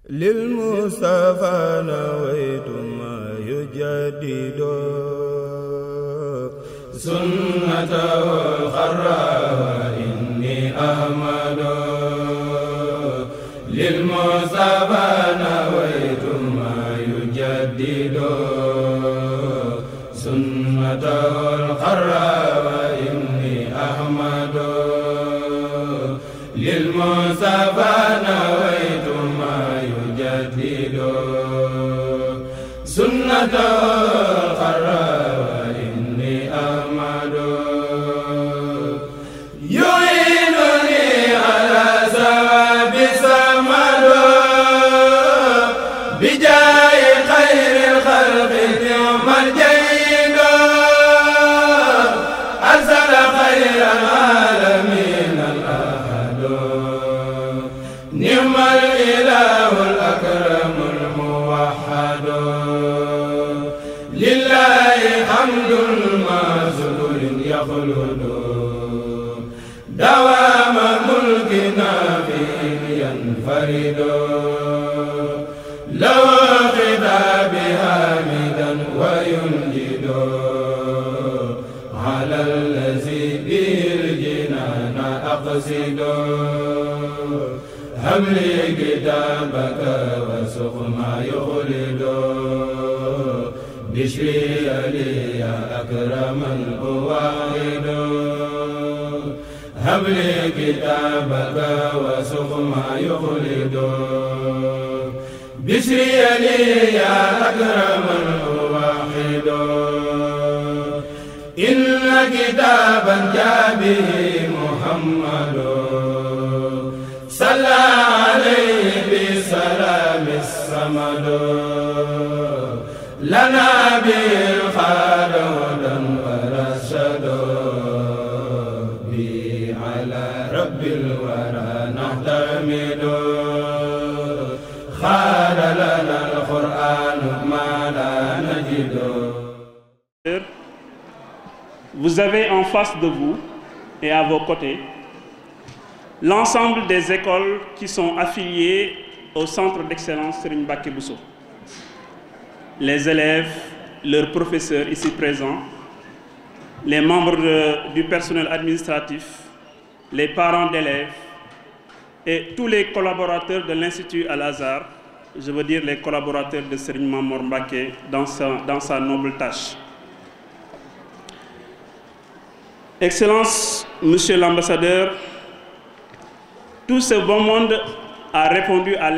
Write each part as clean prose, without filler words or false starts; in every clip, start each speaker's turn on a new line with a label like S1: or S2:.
S1: للمصطفى نويت ما يجدد سنته الخرى إني أحمد للمصطفى نويت ما يجدد سنته الخرى إني أحمد للمصطفى نويت ما يجدد سنته الخرى إني أحمد يعينني على ثواب السمد بجاه خير الخلق يوم الجيد أرسل خير العالمين الأحد نعم الإله الأكرم الموحد لله حمد ما سرور يخلد دوام ملكنا فيه ينفرد لو خطاب حامدا وينجد على الذي به الجنان أقصد هب لي كتابك وسق ما يخلد بشري لي يا أكرم الأواحد هب لي كتابك وسق ما يخلد بشري لي يا أكرم الأواحد إن كتابا جاء به محمد صلى عليه بسلام الصمد لنا بالخير هدى ورشد به على رب الورى نحتمد خار لنا القرآن ما لا نجد.
S2: Vous avez en face de vous et à vos côtés l'ensemble des écoles qui sont affiliées au centre d'excellence Serigne Mbacké Bousso. Les élèves, leurs professeurs ici présents, les membres du personnel administratif, les parents d'élèves et tous les collaborateurs de l'Institut Al-Azhar, je veux dire les collaborateurs de Serigne Mame-Mor Mbacké dans sa noble tâche. Excellence, Monsieur l'ambassadeur, tout ce bon monde a répondu à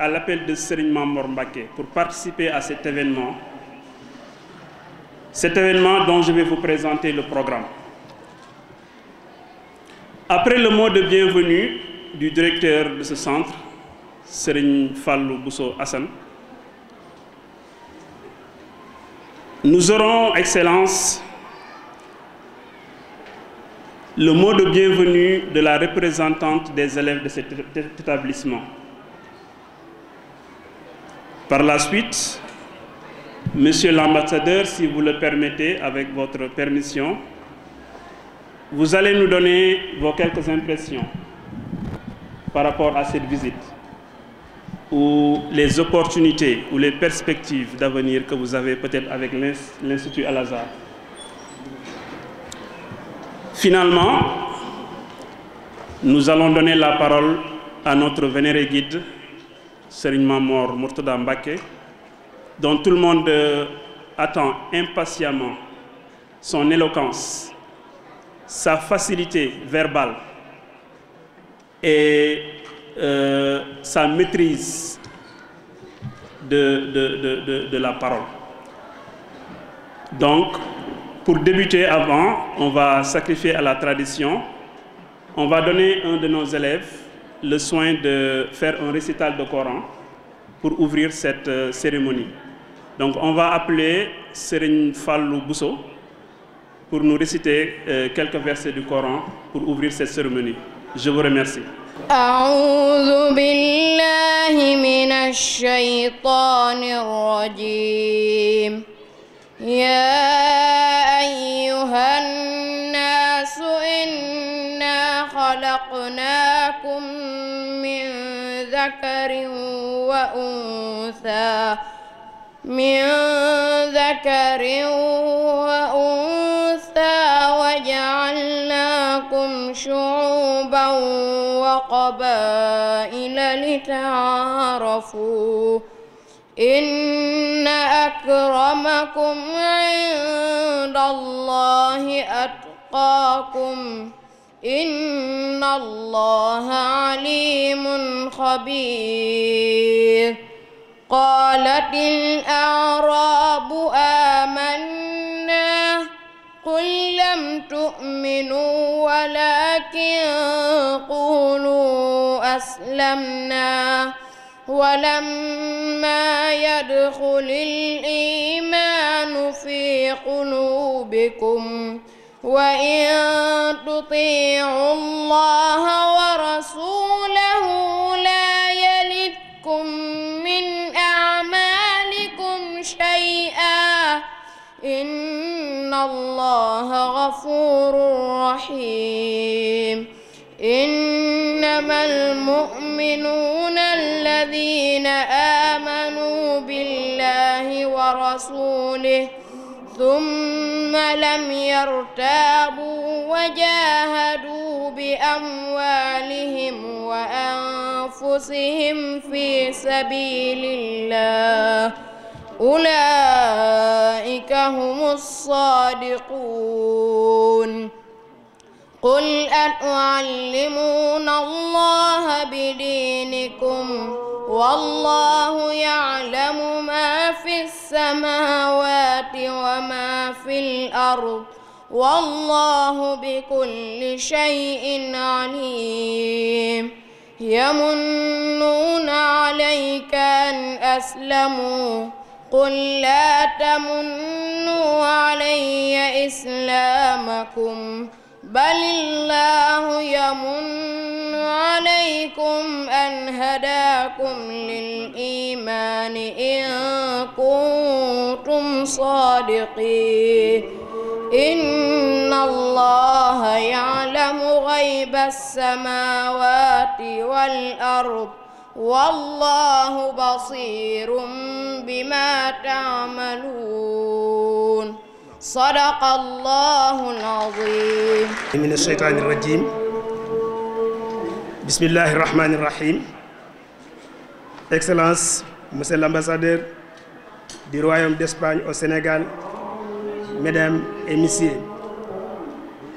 S2: l'appel de Serigne Mame-Mor Mbacké pour participer à cet événement dont je vais vous présenter le programme. Après le mot de bienvenue du directeur de ce centre, Serigne Fallou Bousso Assane, nous aurons, Excellence, le mot de bienvenue de la représentante des élèves de cet établissement. Par la suite, Monsieur l'ambassadeur, si vous le permettez, avec votre permission, vous allez nous donner vos quelques impressions par rapport à cette visite, ou les opportunités ou les perspectives d'avenir que vous avez peut-être avec l'Institut Al-Azhar. Finalement, nous allons donner la parole à notre vénéré guide, Serigne Mame-Mor Mourtada Mbacké, dont tout le monde attend impatiemment son éloquence, sa facilité verbale et sa maîtrise de la parole. Donc, pour débuter on va sacrifier à la tradition. On va donner un de nos élèves le soin de faire un récital de Coran pour ouvrir cette cérémonie. Donc on va appeler Serigne Fallou Bousso pour nous réciter quelques versets du Coran pour ouvrir cette cérémonie. Je vous remercie.
S3: أعوذ بالله من الشيطان الرجيم. يا أيها الناس إنا خلقناكم من ذكر وأنثى وجعلناكم شعوبا وقبائل لتعارفوا إن أكرمكم عند الله أتقاكم إن الله عليم خبير. قالت الأعراب آمنا قل لم تؤمنوا ولكن قولوا أسلمنا ولما يدخل الإيمان في قلوبكم وإن تطيعوا الله ورسوله لا يلدكم من أعمالكم شيئا إن الله غفور رحيم. إنما المؤمنون الذين آمنوا بالله ورسوله ثم لم يرتابوا وجاهدوا بأموالهم وأنفسهم في سبيل الله أولئك هم الصادقون. قل أتعلمون الله بدينكم والله يعلم ما في السماوات وما في الأرض والله بكل شيء عليم. يمنون عليك أن أسلموا قل لا تمنوا علي إسلامكم بل الله يمن عليكم أن هداكم للإيمان إن كنتم صادقين. إن الله يعلم غيب السماوات والأرض والله بصير بما تعملون. صدق الله العظيم.
S4: من الشيطان الرجيم. بسم الله الرحمن الرحيم. Excellence, Monsieur l'ambassadeur du Royaume d'Espagne au Sénégal, Mesdames et Messieurs,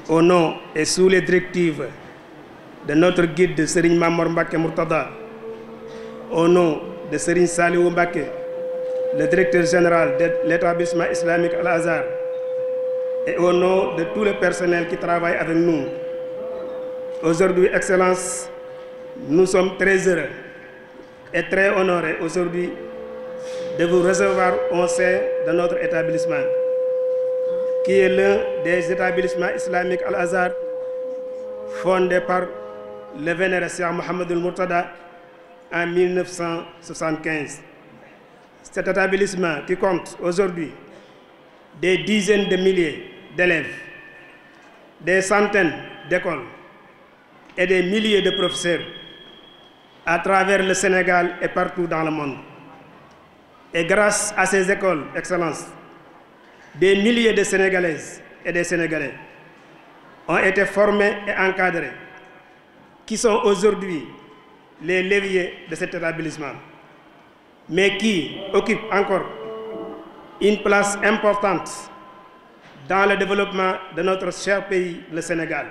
S4: au nom et sous les directives de notre guide Serigne Mamor Mbacké Mourtada, au nom de Serigne Saliou Mbacké, le directeur général de l'établissement islamique Al-Azhar, et au nom de tout le personnel qui travaille avec nous, aujourd'hui, Excellence, nous sommes très heureux et très honorés aujourd'hui de vous recevoir au sein de notre établissement, qui est l'un des établissements islamiques Al-Azhar fondé par le vénéré Cheikh Mouhamadoul Mourtada en 1975. Cet établissement qui compte aujourd'hui des dizaines de milliers d'élèves, des centaines d'écoles et des milliers de professeurs à travers le Sénégal et partout dans le monde. Et grâce à ces écoles, Excellence, des milliers de Sénégalaises et des Sénégalais ont été formés et encadrés, qui sont aujourd'hui les leviers de cet établissement, mais qui occupent encore une place importante dans le développement de notre cher pays, le Sénégal,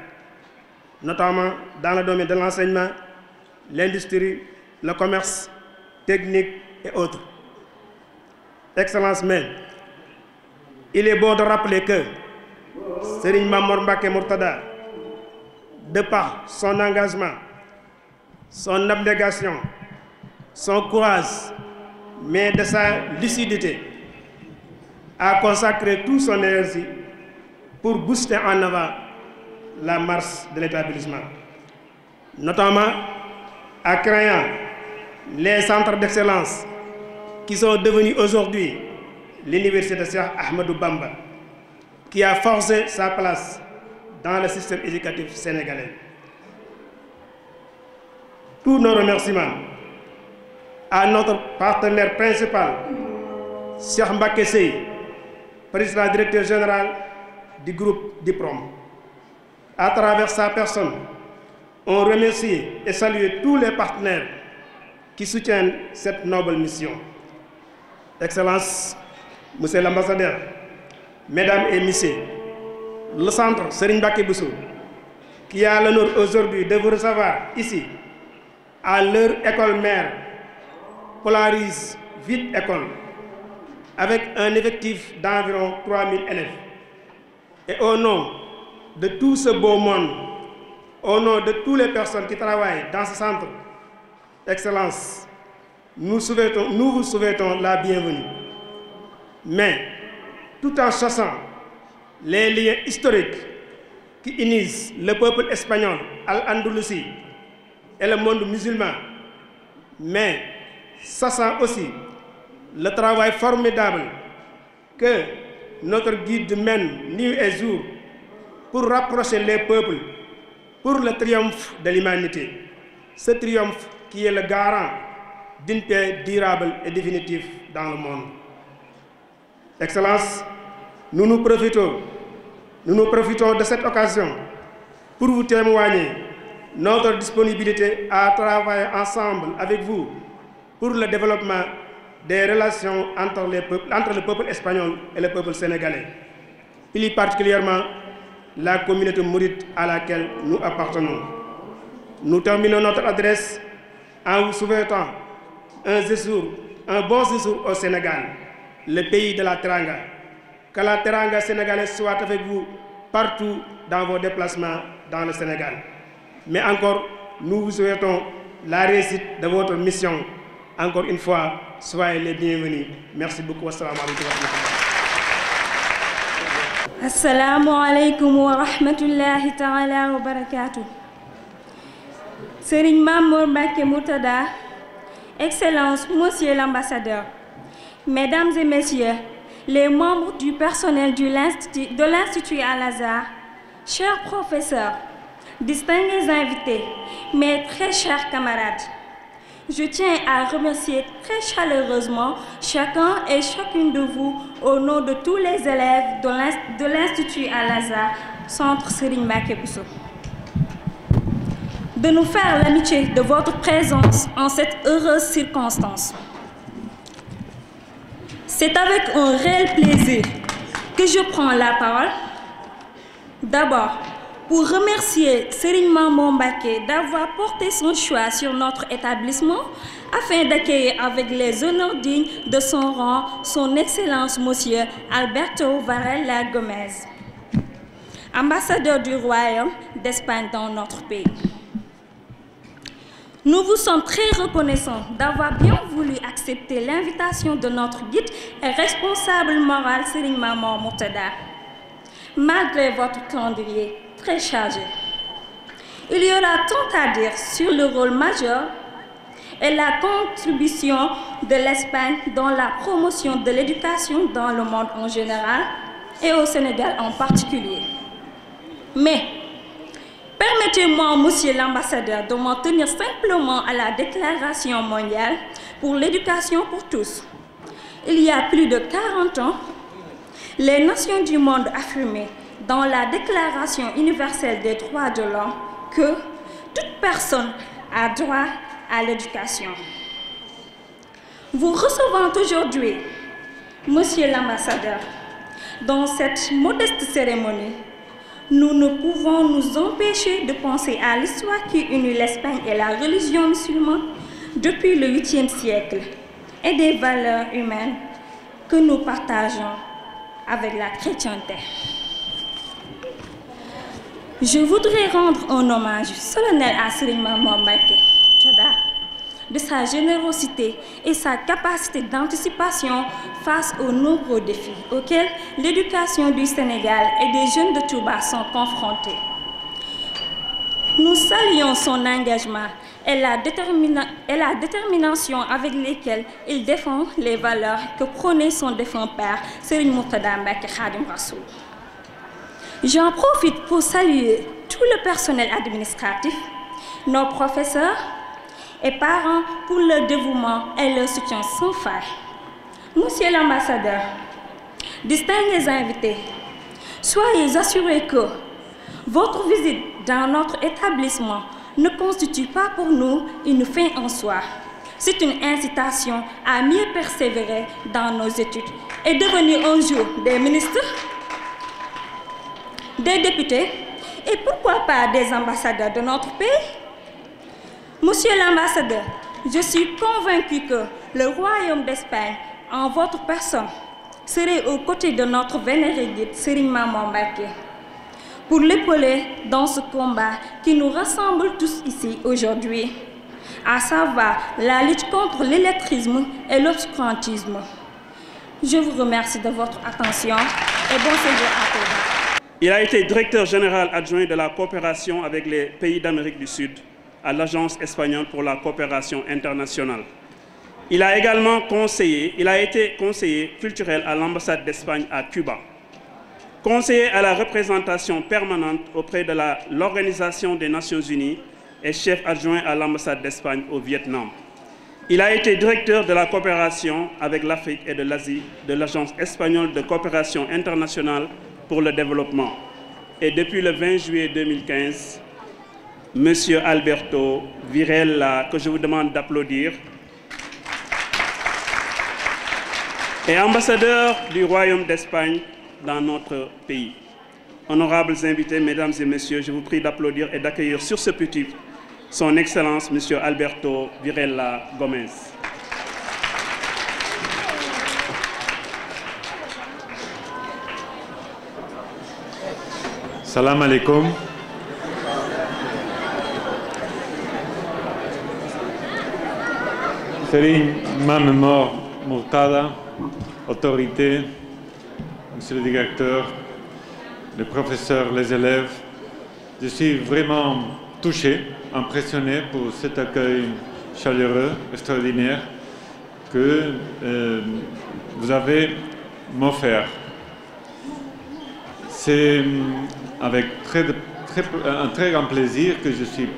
S4: notamment dans le domaine de l'enseignement, l'industrie, le commerce, technique et autres. Excellence même, il est bon de rappeler que Serigne Mamor Mbacké Mourtada, de par son engagement, son abnégation, son courage, mais de sa lucidité, a consacré toute son énergie pour booster en avant la marche de l'établissement, notamment en créant les centres d'excellence qui sont devenus aujourd'hui l'université de Cheikh Ahmadou Bamba, qui a forcé sa place dans le système éducatif sénégalais. Tous nos remerciements à notre partenaire principal, Cheikh Mbacké Seye, président directeur général du groupe Diplôme. À travers sa personne, on remercie et salue tous les partenaires qui soutiennent cette noble mission. Excellence, Monsieur l'ambassadeur, Mesdames et Messieurs, le centre Serigne Mbacké Bousso, qui a l'honneur aujourd'hui de vous recevoir ici, à leur école mère, Polaris Vite École, avec un effectif d'environ 3000 élèves. Et au nom de tout ce beau monde, au nom de toutes les personnes qui travaillent dans ce centre, Excellence, nous vous souhaitons la bienvenue. Mais, tout en chassant les liens historiques qui unissent le peuple espagnol, Al-Andalousie, et le monde musulman, mais sachant aussi le travail formidable que notre guide mène nuit et jour pour rapprocher les peuples, pour le triomphe de l'humanité. Ce triomphe qui est le garant d'une paix durable et définitive dans le monde. Excellence, nous nous profitons de cette occasion pour vous témoigner notre disponibilité à travailler ensemble avec vous pour le développement des relations entre le peuple espagnol et le peuple sénégalais, plus particulièrement la communauté mouride à laquelle nous appartenons. Nous terminons notre adresse en vous souhaitant un bon séjour au Sénégal, le pays de la Teranga. Que la Teranga sénégalaise soit avec vous partout dans vos déplacements dans le Sénégal. Mais encore, nous vous souhaitons la réussite de votre mission. Encore une fois, soyez les bienvenus. Merci beaucoup. Assalamu alaikum wa rahmatullah.
S5: Assalamu alaikum wa rahmatullahi ta'ala wa barakatuh. Serigne Mamour Mbacké Murtada, Excellence, Monsieur l'ambassadeur, Mesdames et Messieurs, les membres du personnel de l'Institut Al-Azhar, chers professeurs, distingués invités, mes très chers camarades, je tiens à remercier très chaleureusement chacun et chacune de vous au nom de tous les élèves de l'Institut Al-Azhar, Centre Serigne Mbacké Bousso, de nous faire l'amitié de votre présence en cette heureuse circonstance. C'est avec un réel plaisir que je prends la parole. D'abord, pour remercier Serigne Mamour Mbacké d'avoir porté son choix sur notre établissement afin d'accueillir avec les honneurs dignes de son rang son Excellence Monsieur Alberto Varela Gomez, ambassadeur du Royaume d'Espagne dans notre pays. Nous vous sommes très reconnaissants d'avoir bien voulu accepter l'invitation de notre guide et responsable moral Serigne Mamour Murtada, malgré votre calendrier très chargé. Il y aura tant à dire sur le rôle majeur et la contribution de l'Espagne dans la promotion de l'éducation dans le monde en général et au Sénégal en particulier. Mais permettez-moi, Monsieur l'ambassadeur, de m'en tenir simplement à la Déclaration mondiale pour l'éducation pour tous. Il y a plus de 40 ans, les nations du monde affirmaient dans la Déclaration universelle des droits de l'homme que toute personne a droit à l'éducation. Vous recevant aujourd'hui, Monsieur l'ambassadeur, dans cette modeste cérémonie, nous ne pouvons nous empêcher de penser à l'histoire qui unit l'Espagne et la religion musulmane depuis le 8e siècle et des valeurs humaines que nous partageons avec la chrétienté. Je voudrais rendre un hommage solennel à Serigne Mamour Mbacké Murtada de sa générosité et sa capacité d'anticipation face aux nombreux défis auxquels l'éducation du Sénégal et des jeunes de Touba sont confrontés. Nous saluons son engagement et la détermination avec lesquelles il défend les valeurs que prônait son défunt père, Serigne Mourtada Mbacké Khadim Rassoul. J'en profite pour saluer tout le personnel administratif, nos professeurs et parents pour leur dévouement et leur soutien sans faille. Monsieur l'ambassadeur, distingués invités, soyez assurés que votre visite dans notre établissement ne constitue pas pour nous une fin en soi. C'est une incitation à mieux persévérer dans nos études et devenir un jour des ministres, des députés et pourquoi pas des ambassadeurs de notre pays. Monsieur l'ambassadeur, je suis convaincu que le royaume d'Espagne, en votre personne, serait aux côtés de notre vénéré guide Serigne Mamor Mbacké pour l'épauler dans ce combat qui nous rassemble tous ici aujourd'hui, à savoir la lutte contre l'illettrisme et l'obscurantisme. Je vous remercie de votre attention et bon séjour à tous.
S2: Il a été directeur général adjoint de la coopération avec les pays d'Amérique du Sud à l'Agence espagnole pour la coopération internationale. Il a été conseiller culturel à l'ambassade d'Espagne à Cuba, conseiller à la représentation permanente auprès de l'Organisation des Nations Unies et chef adjoint à l'ambassade d'Espagne au Vietnam. Il a été directeur de la coopération avec l'Afrique et de l'Asie de l'Agence espagnole de coopération internationale pour le développement. Et depuis le 20 juillet 2015, M. Alberto Virella, que je vous demande d'applaudir, est ambassadeur du Royaume d'Espagne dans notre pays. Honorables invités, mesdames et messieurs, je vous prie d'applaudir et d'accueillir sur ce pupitre son Excellence M. Alberto Virella Gómez.
S6: Salam alaikum. Serigne Mamor Mourtada, autorité, monsieur le directeur, les professeurs, les élèves, je suis vraiment touché, impressionné pour cet accueil chaleureux, extraordinaire que vous avez m'offert. C'est avec un très grand plaisir que je suis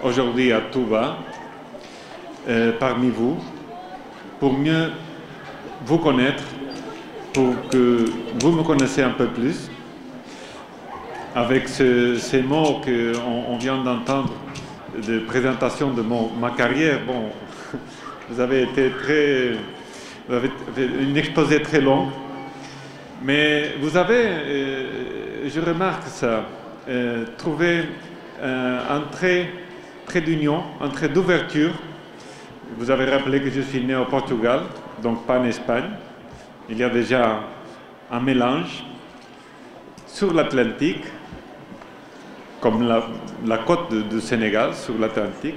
S6: aujourd'hui à Touba, parmi vous, pour mieux vous connaître, pour que vous me connaissiez un peu plus. Avec ces mots qu'on vient d'entendre de présentation de ma carrière, bon, vous avez fait une exposé très longue, mais vous avez, je remarque ça, trouvé un trait d'union, un trait d'ouverture. Vous avez rappelé que je suis né au Portugal, donc pas en Espagne. Il y a déjà un mélange sur l'Atlantique, comme la côte du Sénégal sur l'Atlantique.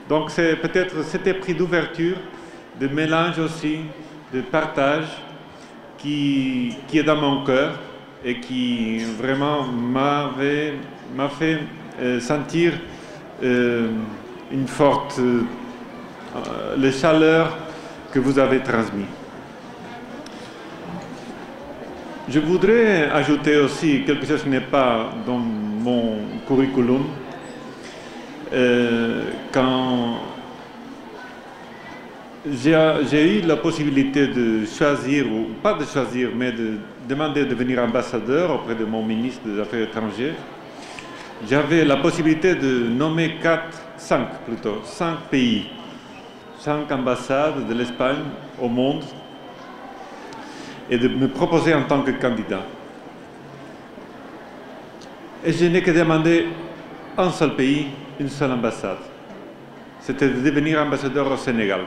S6: Donc c'est peut-être cet esprit d'ouverture, de mélange aussi, de partage qui est dans mon cœur et qui vraiment m'a fait sentir une forte les chaleurs que vous avez transmises. Je voudrais ajouter aussi quelque chose qui n'est pas dans mon curriculum. Quand j'ai eu la possibilité de choisir, ou pas de choisir, mais de demander de devenir ambassadeur auprès de mon ministre des Affaires étrangères, j'avais la possibilité de nommer 5 pays, 5 ambassades de l'Espagne au monde, et de me proposer en tant que candidat. Et je n'ai que demandé un seul pays, une seule ambassade. C'était de devenir ambassadeur au Sénégal.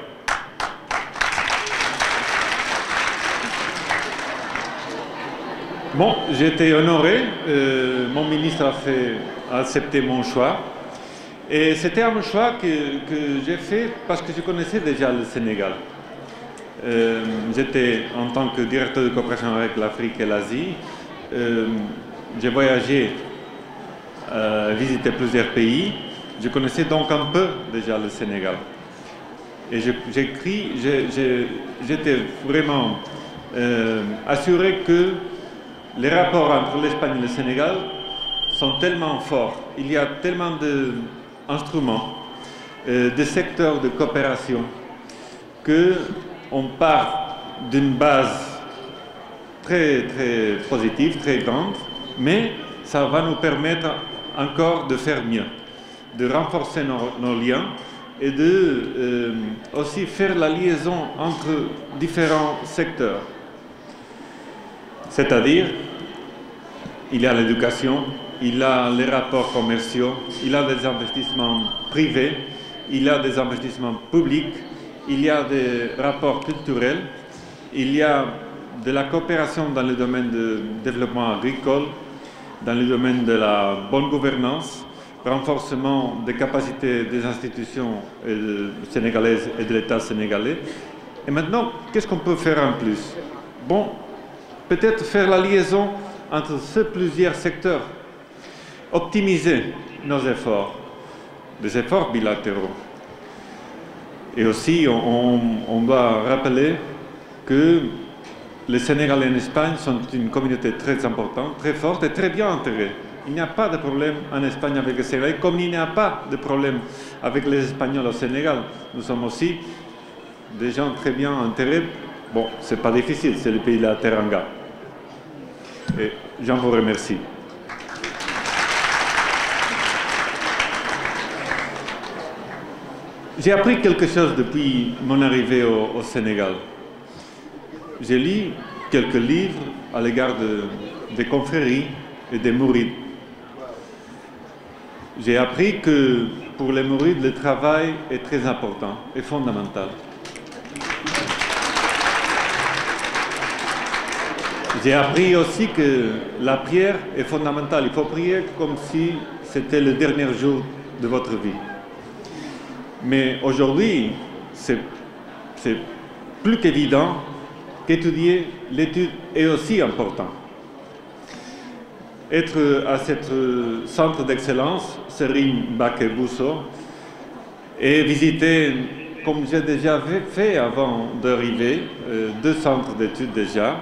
S6: Bon, j'ai été honoré, mon ministre a accepté mon choix. Et c'était un choix que j'ai fait parce que je connaissais déjà le Sénégal. J'étais en tant que directeur de coopération avec l'Afrique et l'Asie. J'ai voyagé, visité plusieurs pays Je connaissais donc un peu déjà le Sénégal. Et j'étais vraiment assuré que les rapports entre l'Espagne et le Sénégal sont tellement forts. Il y a tellement d'instruments, de secteurs de coopération, qu'on part d'une base très, très positive, très grande, mais ça va nous permettre encore de faire mieux, de renforcer nos liens et de aussi faire la liaison entre différents secteurs. C'est-à-dire, il y a l'éducation, il y a les rapports commerciaux, il y a des investissements privés, il y a des investissements publics, il y a des rapports culturels, il y a de la coopération dans le domaine du développement agricole, dans le domaine de la bonne gouvernance, renforcement des capacités des institutions sénégalaises et de l'État sénégalais. Et maintenant, qu'est-ce qu'on peut faire en plus? Bon, peut-être faire la liaison entre ces plusieurs secteurs, optimiser nos efforts, des efforts bilatéraux. Et aussi, on doit rappeler que les Sénégalais en Espagne sont une communauté très importante, très forte et très bien intégrée. Il n'y a pas de problème en Espagne avec les Sénégalais, comme il n'y a pas de problème avec les Espagnols au Sénégal. Nous sommes aussi des gens très bien intégrés. Bon, c'est pas difficile, c'est le pays de la Teranga. Et j'en vous remercie. J'ai appris quelque chose depuis mon arrivée au Sénégal. J'ai lu quelques livres à l'égard des confréries et des mourides. J'ai appris que pour les mourides, le travail est très important et fondamental. J'ai appris aussi que la prière est fondamentale. Il faut prier comme si c'était le dernier jour de votre vie. Mais aujourd'hui, c'est plus qu'évident qu'étudier l'étude est aussi important. Être à ce centre d'excellence, Serigne Mbacké Bousso, et visiter, comme j'ai déjà fait avant d'arriver, 2 centres d'études déjà,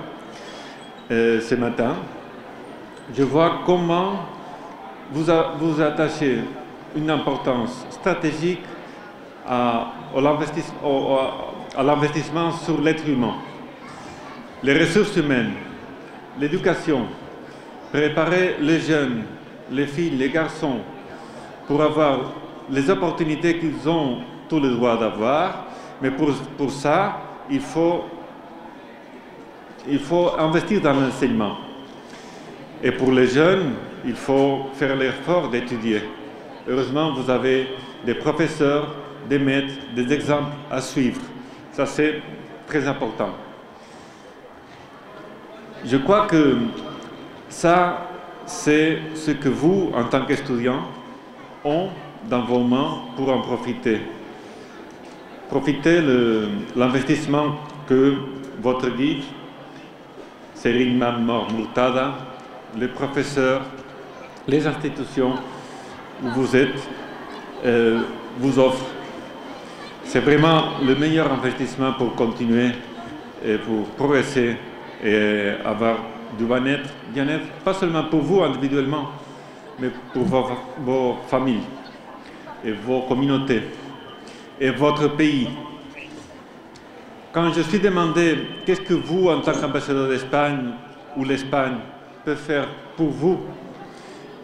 S6: ce matin, je vois comment vous attachez une importance stratégique à l'investissement sur l'être humain, les ressources humaines, l'éducation, préparer les jeunes, les filles, les garçons, pour avoir les opportunités qu'ils ont tout le droit d'avoir, mais pour ça, il faut investir dans l'enseignement. Et pour les jeunes, il faut faire l'effort d'étudier. Heureusement, vous avez des professeurs, des maîtres, des exemples à suivre. Ça, c'est très important. Je crois que ça, c'est ce que vous, en tant qu'étudiants, ont dans vos mains pour en profiter. Profitez de l'investissement que votre guide, Serigne Mame Mor Mourtada, les professeurs, les institutions où vous êtes, vous offrent. C'est vraiment le meilleur investissement pour continuer et pour progresser et avoir du bien-être, pas seulement pour vous individuellement, mais pour vos familles et vos communautés et votre pays. Quand je suis demandé qu'est-ce que vous, en tant qu'ambassadeur d'Espagne ou l'Espagne, peut faire pour vous,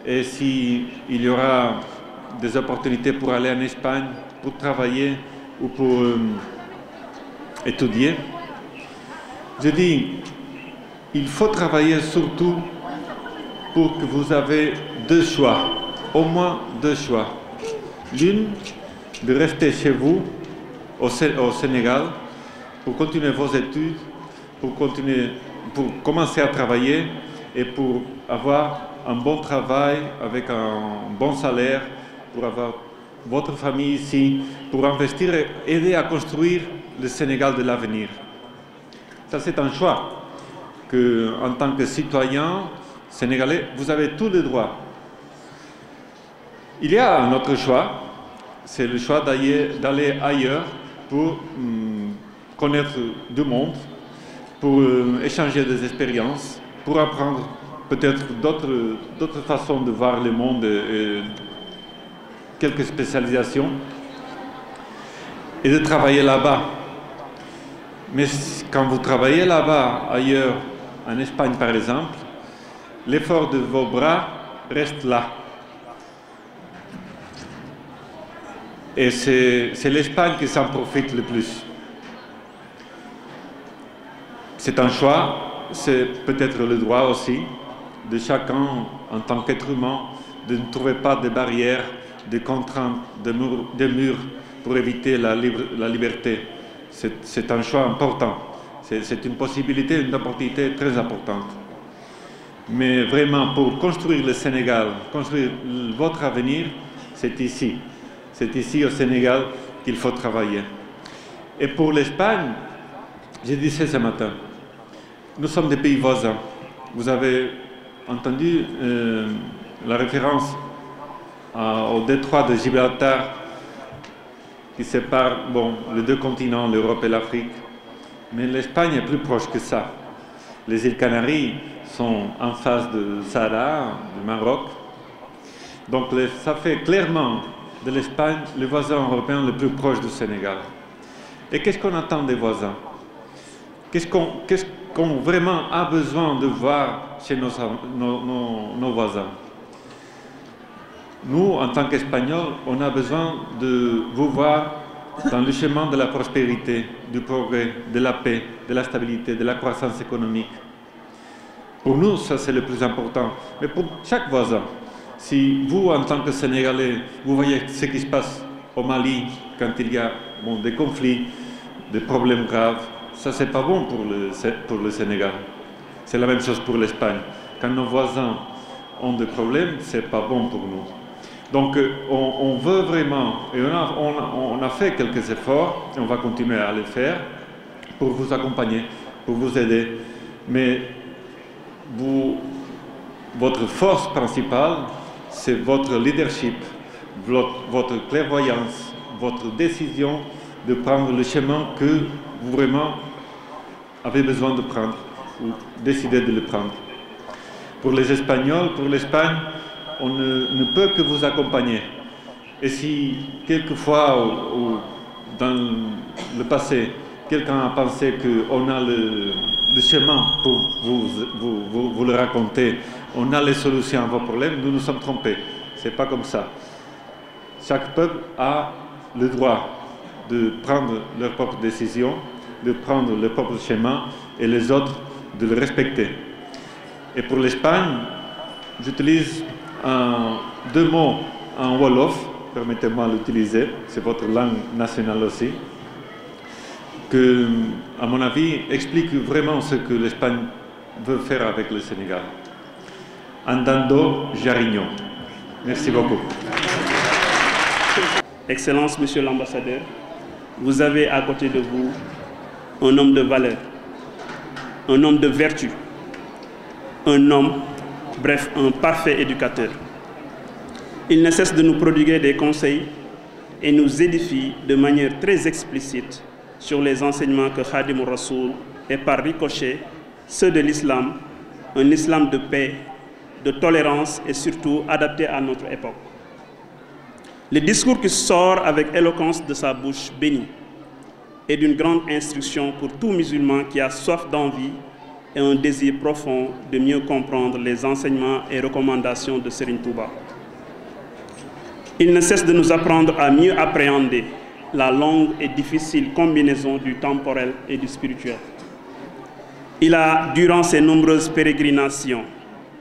S6: et s'il y aura des opportunités pour aller en Espagne, pour travailler ou pour étudier, je dis, il faut travailler surtout pour que vous avez 2 choix, au moins 2 choix. L'une, de rester chez vous, au Sénégal, pour continuer vos études, pour commencer à travailler et pour avoir un bon travail avec un bon salaire, pour avoir votre famille ici, pour investir et aider à construire le Sénégal de l'avenir. Ça, c'est un choix que, en tant que citoyen sénégalais, vous avez tous les droits. Il y a un autre choix, c'est le choix d'aller ailleurs pour connaître du monde, pour échanger des expériences, pour apprendre peut-être d'autres façons de voir le monde et quelques spécialisations, et de travailler là-bas. Mais quand vous travaillez là-bas, ailleurs, en Espagne par exemple, l'effort de vos bras reste là. Et c'est l'Espagne qui s'en profite le plus. C'est un choix, c'est peut-être le droit aussi de chacun en tant qu'être humain de ne trouver pas de barrières, de contraintes, de murs pour éviter la liberté. C'est un choix important. C'est une possibilité, une opportunité très importante. Mais vraiment, pour construire le Sénégal, construire votre avenir, c'est ici. C'est ici au Sénégal qu'il faut travailler. Et pour l'Espagne, je disais ce matin, nous sommes des pays voisins. Vous avez entendu la référence au détroit de Gibraltar qui sépare les deux continents, l'Europe et l'Afrique. Mais l'Espagne est plus proche que ça. Les îles Canaries sont en face de Sahara, du Maroc. Donc ça fait clairement de l'Espagne le voisin européen le plus proche du Sénégal. Et qu'est-ce qu'on attend des voisins? Qu'est-ce qu'on vraiment a besoin de voir chez nos voisins? Nous, en tant qu'Espagnols, on a besoin de vous voir dans le chemin de la prospérité, du progrès, de la paix, de la stabilité, de la croissance économique. Pour nous, ça c'est le plus important. Mais pour chaque voisin, si vous, en tant que Sénégalais, vous voyez ce qui se passe au Mali quand il y a des conflits, des problèmes graves, ça c'est pas bon pour le Sénégal. C'est la même chose pour l'Espagne. Quand nos voisins ont des problèmes, c'est pas bon pour nous. Donc on veut vraiment, et on a fait quelques efforts, et on va continuer à les faire, pour vous accompagner, pour vous aider. Mais votre force principale, c'est votre leadership, votre clairvoyance, votre décision de prendre le chemin que vous vraiment avez besoin de prendre, ou décidez de le prendre. Pour les Espagnols, pour l'Espagne, on ne peut que vous accompagner. Et si quelquefois, ou dans le passé, quelqu'un a pensé qu'on a le chemin pour vous le raconter, on a les solutions à vos problèmes, nous nous sommes trompés. Ce n'est pas comme ça. Chaque peuple a le droit de prendre leurs propres décisions, de prendre leur propre chemin, et les autres de le respecter. Et pour l'Espagne, j'utilise deux mots en Wolof, permettez-moi de l'utiliser, c'est votre langue nationale aussi, que, à mon avis, explique vraiment ce que l'Espagne veut faire avec le Sénégal. Andando Jarigno. Merci beaucoup.
S2: Excellence, Monsieur l'ambassadeur, vous avez à côté de vous un homme de valeur, un homme de vertu, un homme, bref, un parfait éducateur. Il ne cesse de nous prodiguer des conseils et nous édifie de manière très explicite sur les enseignements que Khadim Rassoul et par ricochet ceux de l'islam, un islam de paix, de tolérance et surtout adapté à notre époque. Le discours qui sort avec éloquence de sa bouche bénie est d'une grande instruction pour tout musulman qui a soif d'envie et un désir profond de mieux comprendre les enseignements et recommandations de Serigne Touba. Il ne cesse de nous apprendre à mieux appréhender la longue et difficile combinaison du temporel et du spirituel. Il a, durant ses nombreuses pérégrinations,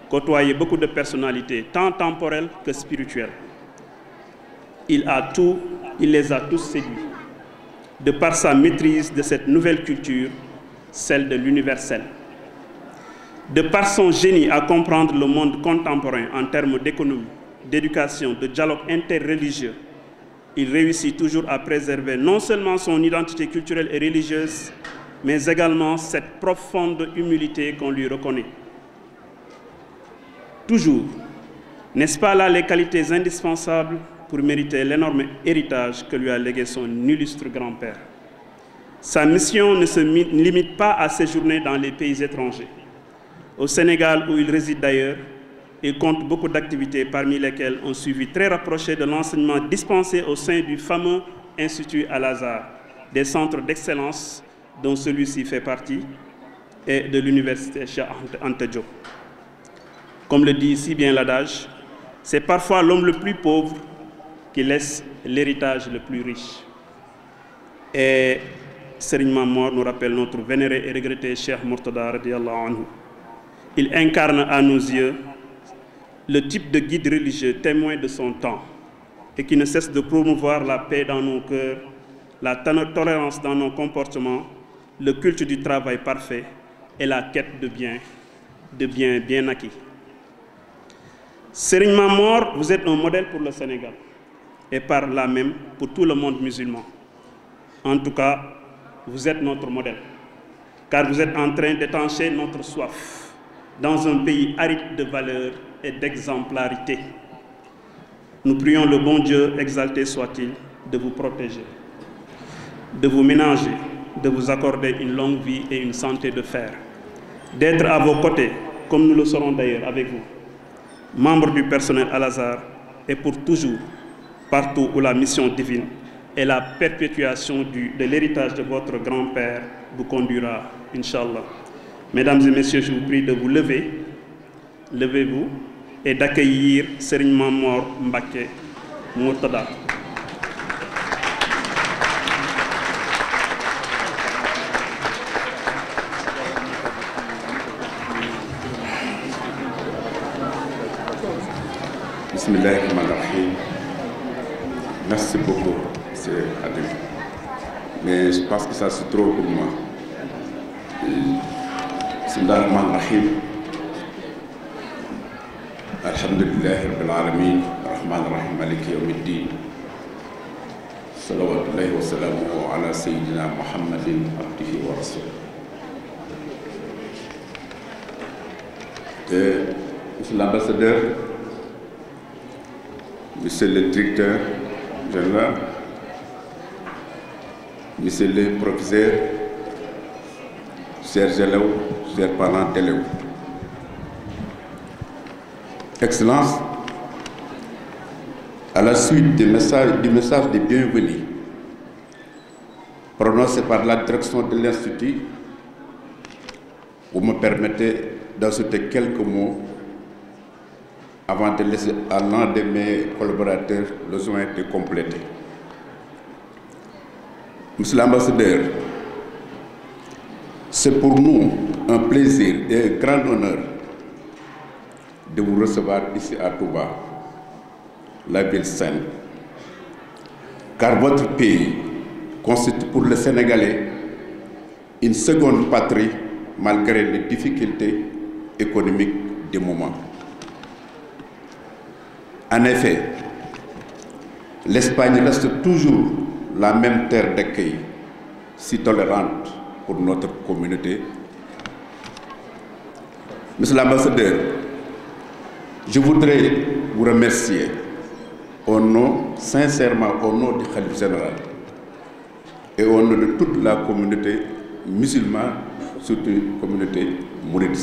S2: côtoyé beaucoup de personnalités, tant temporelles que spirituelles. Il les a tous séduits, de par sa maîtrise de cette nouvelle culture, celle de l'universel. De par son génie à comprendre le monde contemporain en termes d'économie, d'éducation, de dialogue interreligieux, il réussit toujours à préserver non seulement son identité culturelle et religieuse, mais également cette profonde humilité qu'on lui reconnaît. Toujours, N'est-ce pas là les qualités indispensables pour mériter l'énorme héritage que lui a légué son illustre grand-père? Sa mission ne se limite pas à séjourner dans les pays étrangers. Au Sénégal, où il réside d'ailleurs, il compte beaucoup d'activités parmi lesquelles un suivi très rapproché de l'enseignement dispensé au sein du fameux Institut Al-Azhar, des centres d'excellence dont celui-ci fait partie, et de l'université Cheikh Anta Diop. Comme le dit si bien l'adage, c'est parfois l'homme le plus pauvre qui laisse l'héritage le plus riche. Et Serigne Mame Mor nous rappelle notre vénéré et regretté Cheikh Mourtada radiyallahu anhu. Il incarne à nos yeux le type de guide religieux témoin de son temps et qui ne cesse de promouvoir la paix dans nos cœurs, la tolérance dans nos comportements, le culte du travail parfait et la quête de biens bien acquis. Serigne Mame Mor, vous êtes un modèle pour le Sénégal et par là même pour tout le monde musulman. En tout cas, vous êtes notre modèle, car vous êtes en train d'étancher notre soif dans un pays aride de valeurs et d'exemplarité. Nous prions le bon Dieu, exalté soit-il, de vous protéger, de vous ménager, de vous accorder une longue vie et une santé de fer, d'être à vos côtés, comme nous le serons d'ailleurs avec vous, membres du personnel Al-Azhar, et pour toujours, partout où la mission divine et la perpétuation de l'héritage de votre grand-père vous conduira, Inch'Allah. Mesdames et messieurs, je vous prie de vous lever, levez-vous, et d'accueillir Serigne Mame Mor Mbacké Mourtada.
S7: Bismillahirrahmanirrahim. Merci beaucoup, M. Adil. Mais je pense que ça se trouve pour moi. Bismillahirrahmanirrahim. Alhamdulillahi Rabbil Alamin. Rahmanirrahim. Maliki Yawmiddin. Salawatullahi wa salamuhu ala Sayyidina Muhammadin abdihi wa rasulih. Monsieur l'ambassadeur, Monsieur le directeur général, Monsieur le professeur, chers élèves, chers parents d'élèves, Excellences, à la suite du message de bienvenue prononcé par la direction de l'Institut, vous me permettez d'ajouter quelques mots avant de laisser à l'un de mes collaborateurs le soin de compléter. Monsieur l'ambassadeur, c'est pour nous un plaisir et un grand honneur de vous recevoir ici à Touba, la ville sainte, car votre pays constitue pour le Sénégalais une seconde patrie malgré les difficultés économiques du moment. En effet, l'Espagne reste toujours la même terre d'accueil, si tolérante pour notre communauté. Monsieur l'ambassadeur, je voudrais vous remercier sincèrement au nom du Khalife général et au nom de toute la communauté musulmane, surtout la communauté mouride,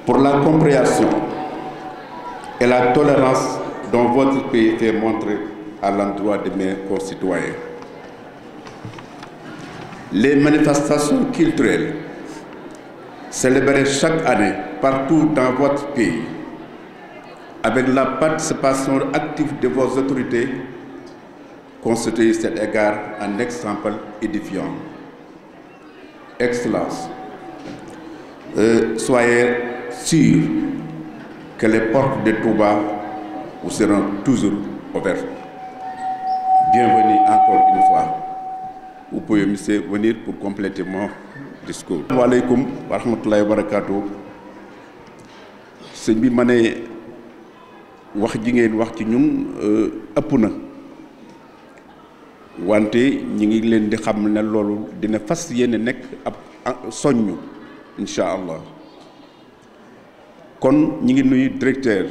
S7: pour la compréhension et la tolérance dont votre pays fait montrer à l'endroit de mes concitoyens. Les manifestations culturelles célébrées chaque année partout dans votre pays, avec la participation active de vos autorités, constituent cet égard un exemple édifiant. Excellence, soyez sûrs que les portes de Touba vous seront toujours ouvertes. Bienvenue encore une fois. Vous pouvez, monsieur, venir pour compléter mon discours. Assalamu alaikum wa rahmatullahi wa barakatuh. Sëñ bi ma ne wax ji ngeen wax ci ñun ëpp na wante ñi ngi leen di xam ne loolu dina fas yéene nekk ab soññu incha allah kon ñi ngi nuyu directeur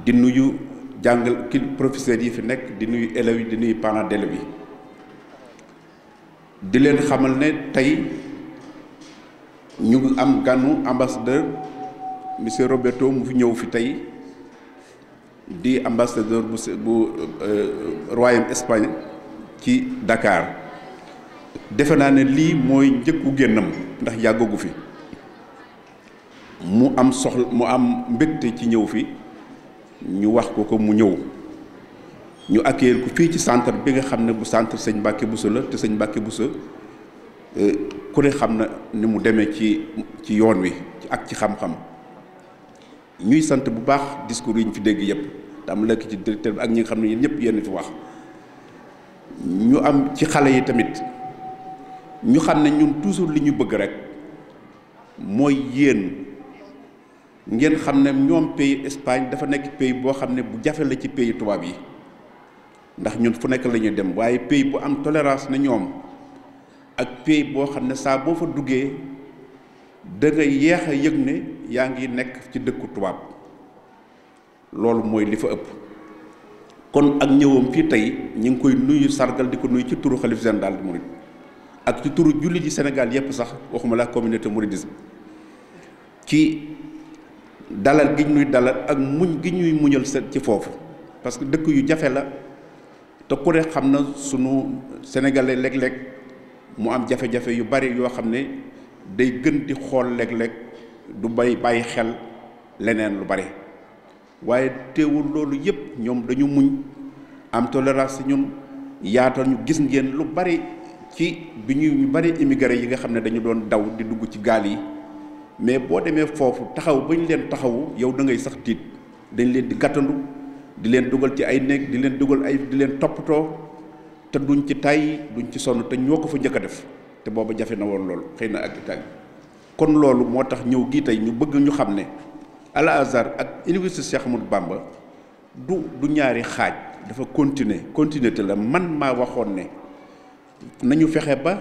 S7: di nuyu jàngal ki professeurs yi fi nekk di nuyu élèves yi di nuyu parents d'élèves yi di leen xamal ne tey ñu ngi am gànnu ambassadeur monsieur Roberto mu fi ñëw fi tey di ambassadeur bu royaume Espagne ci Dakar defe naa ne lii mooy njëkku génnam ndax yàggagu fi mu am soxla mu am mbégte ci ñëw fi ñu wax ko mu ñëw ñu accueillir ko fii ci centre bi nga xam ne bu centre sëñ Mbacke Bousso la te sëñ Mbacke Bousso ku ne xam na ni mu demee ci yoon wi ak ci xam-xam ñuy sant bu baax discours yi ñu fi dégg yëpp tam lekk ci directeur bi ak ñi nga xam ne yéen ñëpp yéen fi wax ñu am ci xale yi tamit ñu xam ne ñun toujours li ñu bëgg rek mooy yéen ngeen xam ne ñoom pays Espagne dafa nekk pays boo xam ne bu jafe la ci pays tubaab yi ndax ñun fu nekk la ñuy dem waaye pays bu am tolérance na ñoom ak pays boo xam ne saa boo fa duggee da nga yeex a yëg ne yaa ngi nekk ci dëkku tubaab loolu mooy li fa ëpp kon ak ñëwam fii tey ñu ngi koy nuyu sargal di ko nuyu ci turu xalif général di Mouride ak ci turu jullit yi Sénégal yépp sax waxuma la communauté mouridisme ci dalal gi ñuy dalal ak muñ gi ñuy muñal set ci foofu parce que dëkk yu jafe la te ku ne xam na sunu sénégalais léeg-léeg mu am jafe-jafe yu bari yoo xam ne day gën di xool léeg-léeg du bàyyi xel leneen lu bari waaye teewul loolu yépp ñoom dañu muñ am tolérance ci ñun yaatal ñu gis ngeen lu bari ci bi ñu bari immigré yi nga xam ne dañu doon daw di dugg ci gaal yi mais boo demee foofu taxaw ba ñu leen taxawu yow da ngay sax tiit dañ leen di gàttandu di leen dugal ci ay néeg di leen dugal di leen toppatoo te duñ ci tàyyi duñ ci sonn te ñoo ko fa njëkk a def te booba jafe na woon loolu xëy na ak Italie kon loolu moo tax ñëw gii tey ñu bëgg ñu xam ne Al Azhar ak université Cheikh Ahmadou Bamba du ñaari xaaj dafa continuité la man maa waxoon ne nañu fexe ba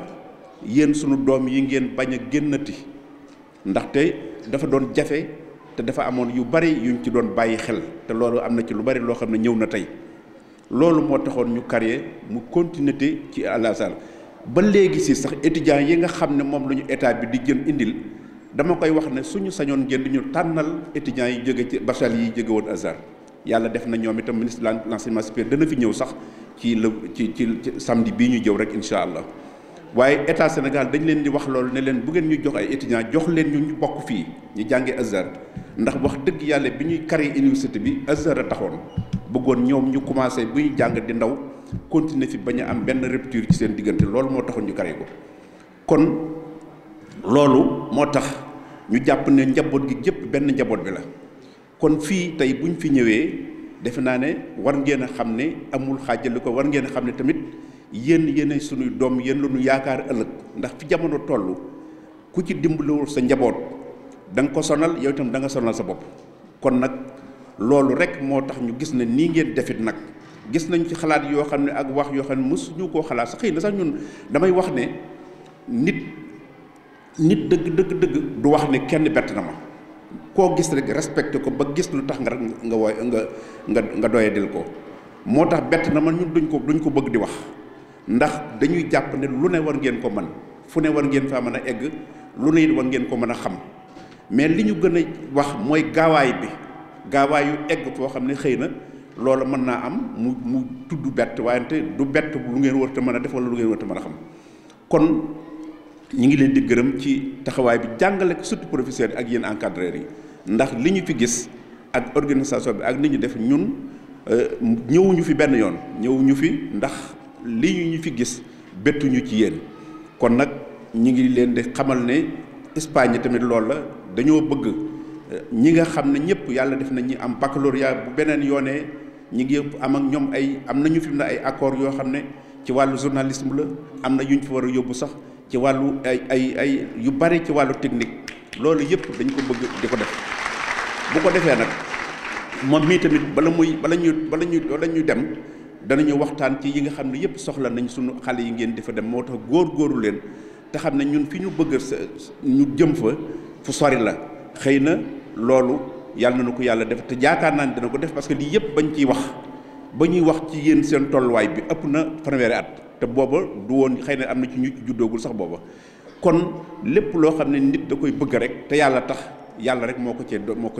S7: yéen sunu doom yi ngeen bañ a génnati ndaxte dafa doon jafe te dafa amoon yu bari yuñ ci doon bàyyi xel te loolu am na ci lu bari loo xam ne ñëw na tey loolu moo taxoon ñu créer mu continuité ci Al Azhar ba léegi si sax étudiants yi nga xam ne moom la ñu état bi di jën indil dama koy wax ne suñu sañoon ngeen di ñu tànnal étudiants yi jóge ci bachelier yi jóge woon Azhar yàlla def na ñoom itam ministre de l'enseignement supérieur dana fi ñëw sax ci samedi bii ñu jëw rek incha allah waaye état Sénégal dañ leen di wax loolu ne leen bu ngeen ñu jox ay étudiants jox leen ñu bokk fii ñu jàngee Azhar ndax wax dëgg yàlla bi ñuy créer université bi Azhar a taxoon bëggoon ñoom ñu commencé bu ñu jàng di ndaw continuer fi bañ a am benn rupture ci seen diggante loolu moo taxoon ñu créer ko kon loolu moo tax ñu jàpp ne njaboot gi yëpp benn njaboot bi la kon fii tey buñ fi ñëwee defe naa ne war ngeen a xam ne amul xaajali ko war ngeen a xam ne tamit yéen suñuy doom yéen la ñu yaakaar ëllëg ndax fi jamono toll ku ci dimbalewul sa njaboot da nga ko sonal yow itam da nga sonal sa bopp kon nag loolu rek moo tax ñu gis ne nii ngeen defit nag gis nañ ci xalaat yoo xam ne ak wax yoo xam ne mësuñu koo xalaat sax xëy na sax ñun damay wax ne nit dëgg du wax ne kenn bett na ma koo gis rek respecté ko ba gis lu tax nga rek nga doyadil ko moo tax bett na ma ñun duñ ko bëgg di wax ndax dañuy jàpp ne lu ne war ngeen ko mën fu ne war ngeen faa mën a egg lu ne it war ngeen ko mën a xam mais li ñu gën a wax mooy gaawaayu egg foo xam ne xëy na loolu mën naa am mu tudd bett waayante du bett lu ngeen war te mën a def wala lu ngeen war te mën a xam kon ñu ngi leen di gërëm ci taxawaay bi jàngale ko surtout professeurs yi ak yéen encadreurs yi ndax li ñu fi gis ak organisation bi ak ni ñu def ñun ñëwuñu fi benn yoon ñëwuñu fi ndax li ñu fi gis bettuñu ci yéen kon nag ñu ngi leen di xamal ne Espagne tamit loolu la dañoo bëgg ñi nga xam ne ñëpp yàlla def na ñi am baccalauréat bu beneen yoonee ñi ngi am ak ñoom am nañu fi mu ne ay accords yoo xam ne ci wàllu journalisme la am na yuñ fi war a yóbbu sax ci wàllu ay yu bari ci wàllu technique loolu yëpp dañ ko bëgg di ko def bu ko defee nag moom mii tamit bala ñu dem danañu waxtaan ci yi nga xam ne yëpp soxla nañ suñu xale yi ngeen di fa dem moo tax góor-góoru leen te xam ne ñun fi ñu bëgg ñu jëm fa fu sori la xëy na loolu yàlla na ko yàlla def te jaakaar naa ne dana ko def parce que lii yëpp bañ ciy wax ba ñuy wax ci yéen seen tolluwaay bi ëpp na fanweeri at te booba du woon xëy na am na ci ñu ci juddoogul sax booba kon lépp loo xam ne nit da koy bëgg rek te yàlla tax yàlla rek moo ko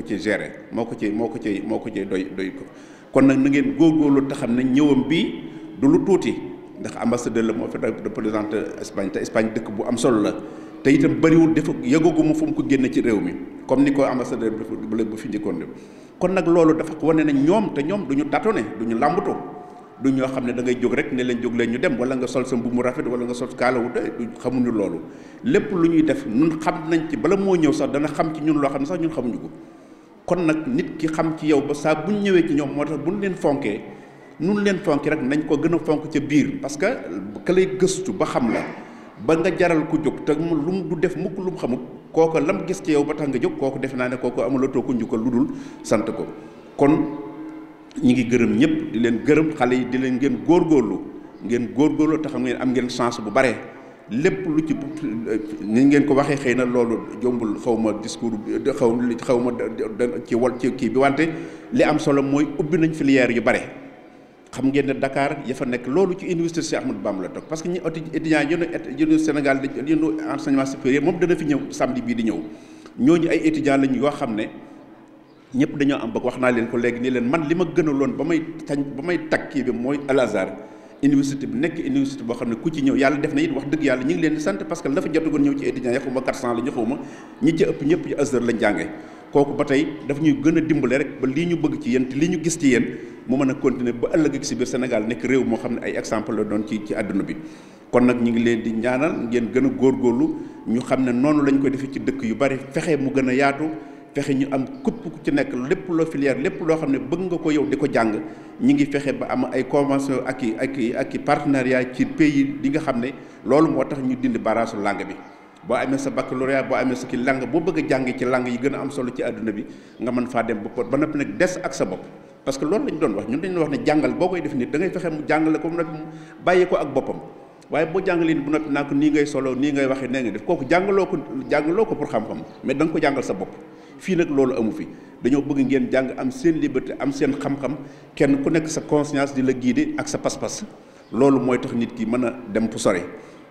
S7: cee gérer moo ko cee doy ko kon nag na ngeen góorgóorlu te xam ne ñëwam bii du lu tuuti ndax ambassadeur la moo fi représenté Espagne te Espagne dëkk bu am solo la te itam bëriwul dafa yëgaguma fu mu ko génne ci réew mi comme ni ko ambassadeur bu fi njëkkoon def kon nag loolu dafa wane ne ñoom te ñoom du ñu tâtonner du ñu làmbatu du ñoo xam ne da ngay jóg rek ne leen jóg leen ñu dem wala nga sol sa mbubb mu rafet wala nga sol kaalawu du xamuñu loolu lépp lu ñuy def ñun xam nañ ci bala moo ñëw sax dana xam ci ñun loo xam ne sax ñun xamuñu ko kon nag nit ki xam ci yow ba saa buñ ñëwee ci ñoom moo tax buñ leen fonkee nun leen fonki rek nañ ko gën a fonk ca biir parce que ka lay gëstu ba xam la ba nga jaral ko jóg te lu mu du def mukk lu mu xamut kooku lam gis ci yow ba tax nga jóg kooku defe naa ne kooku amulatoo ko njukkal lu dul sant ko kon ñi ngi gërëm ñëpp di leen gërëm xale yi di leen ngeen góorgóorlu te xam ngeen am ngeen chance bu bare lépp lu ci ni ngeen ko waxee xëy na loolu jombul xaw ma discours xaw ma ci kii bi wante li am solo mooy ubbi nañ filière yu bare xam ngeen ne Dakar ya fa nekk loolu ci université Cheikh Ahmadou Bamba la toog parce que ñi étudiants yéen Sénégal yéen enseignement supérieur moom dana fi ñëw samedi bii di ñëw ñooñu ay étudiants lañ yoo xam ne ñëpp dañoo am bëgg wax naa leen ko léegi nii leen man li ma gënaloon ba may tag kii bi mooy Al Azhar université bi nekk université boo xam ne ku ci ñëw yàlla def na it wax dëgg yàlla ñu ngi leen di sant parce que la fa jotagoon ñëw ci étudiants yi xaw ma 400 la ñu xaw ma ñi ci ëpp ñëpp ci Azhar lañ jàngee kooku ba tey daf ñuy gën a dimbale rek ba lii ñu bëgg ci yéen te lii ñu gis ci yéen mu mën a continuer ba ëllëg ak si biir Sénégal nekk réew moo xam ne ay exemple la doon ci àdduna bi kon nag ñu ngi leen di ñaanal ngeen gën a góorgóorlu ñu xam ne noonu lañ koy defee ci dëkk yu bari fexe mu gën a yaatu fexe ñu am képp ku ci nekk lépp loo filière lépp loo xam ne bëgg nga ko yow di ko jàng ñi ngi fexe ba am ay convention ak i partenariat ci pays yi nga xam ne loolu moo tax ñu dindi baraasu langue bi boo amee sa baccalauréat boo amee sa ki langue boo bëgg a jàng ci langue yi gën a am solo ci àdduna bi nga mën faa dem ba noppi nag des ak sa bopp parce que loolu lañ doon wax ñun dañu wax ne jàngal boo koy def nit da ngay fexe mu jàngale ko mu noppi mu bàyyi ko ak boppam waaye boo jàngalee bu noppi naa ko nii ngay solo nii ngay waxee nee nga def kooku jàngaloo ko pour xam-xam mais da nga ko jàngal sa bopp fii nag loolu amu fi dañoo bëgg ngeen jàng am seen liberté am seen xam-xam kenn ku nekk sa conscience di la guider ak sa pas-pas loolu mooy tax nit ki mën a dem fu sore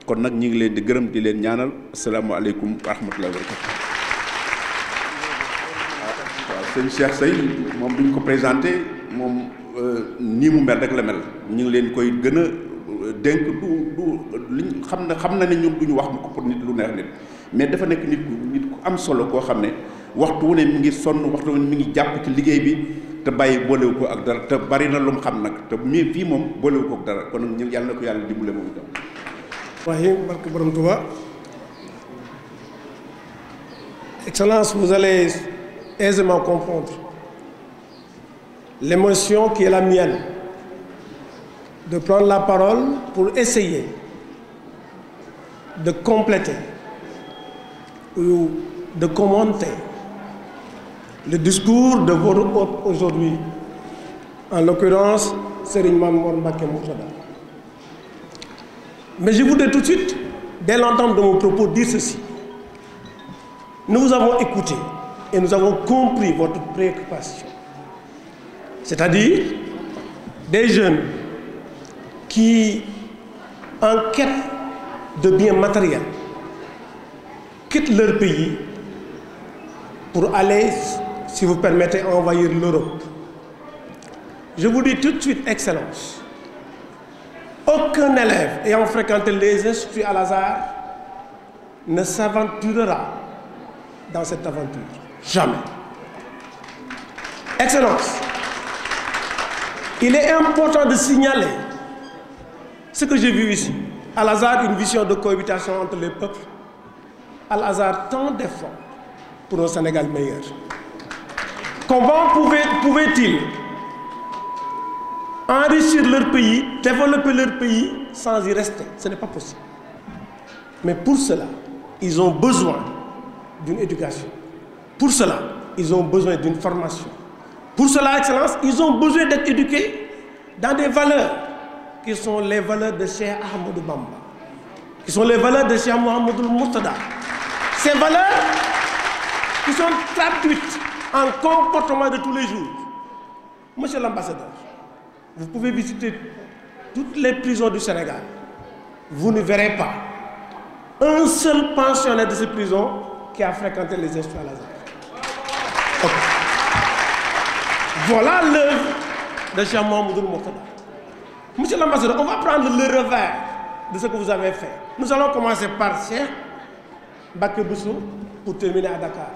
S7: kon nag ñu ngi leen di gërëm di leen ñaanal asalaamaaleykum wa rahmatullahi wa barakatu waaw sëñ Cheikh Seye moom duñ ko présenté moom nii mu mel rek la mel ñu ngi leen koy gën a dénk du liñ xam na ne ñun duñu wax ko pour nit lu neex nit mais dafa nekk nit ku am solo koo xam ne waxtu wu ne mi ngi sonn waxtu wu ne mi ngi jàpp ci liggéey bi te bàyyi boolewu ko ak dara te bari na lu mu xam nag te mais fii moom boolewu ko ak dara kon nag ñu yàlla na ko yàlla dimbale moom itam.
S4: waaye barke borom Touba. Excellence, vous allez aisément comprendre l'émotion qui est la mienne de prendre la parole pour essayer de compléter ou de commenter le discours de votre hôte aujourd'hui, en l'occurrence Serigne Mame Mor Mbacké Mourtada. Mais je voudrais tout de suite, dès l'entame de mon propos, dire ceci. Nous vous avons écouté et nous avons compris votre préoccupation. C'est-à-dire des jeunes qui, en quête de biens matériels, quittent leur pays pour aller, si vous permettez, envahir l'Europe. Je vous dis tout de suite, Excellence, aucun élève ayant fréquenté les instituts Al Azhar ne s'aventurera dans cette aventure. Jamais. Excellence, il est important de signaler ce que j'ai vu ici. Al Azhar, une vision de cohabitation entre les peuples. Al Azhar, tant d'efforts pour un Sénégal meilleur. Comment pouvaient-ils enrichir leur pays, développer leur pays sans y rester? Ce n'est pas possible. Mais pour cela, ils ont besoin d'une éducation. Pour cela, ils ont besoin d'une formation. Pour cela, Excellence, ils ont besoin d'être éduqués dans des valeurs qui sont les valeurs de Cheikh Ahmadou Bamba, qui sont les valeurs de Cheikh Mouhamadoul Mourtada. Ces valeurs
S8: qui sont traduites en comportement de tous les jours. Monsieur l'ambassadeur, vous pouvez visiter toutes les prisons du Sénégal. Vous ne verrez pas un seul pensionnaire de ces prisons qui a fréquenté les Instituts Al-Azhar. Okay. Voilà l'œuvre de Cheikh Mouhamadoul Mourtada. Monsieur l'ambassadeur, on va prendre le revers de ce que vous avez fait. Nous allons commencer par Cheikh Mbacké Bousso pour terminer à Dakar.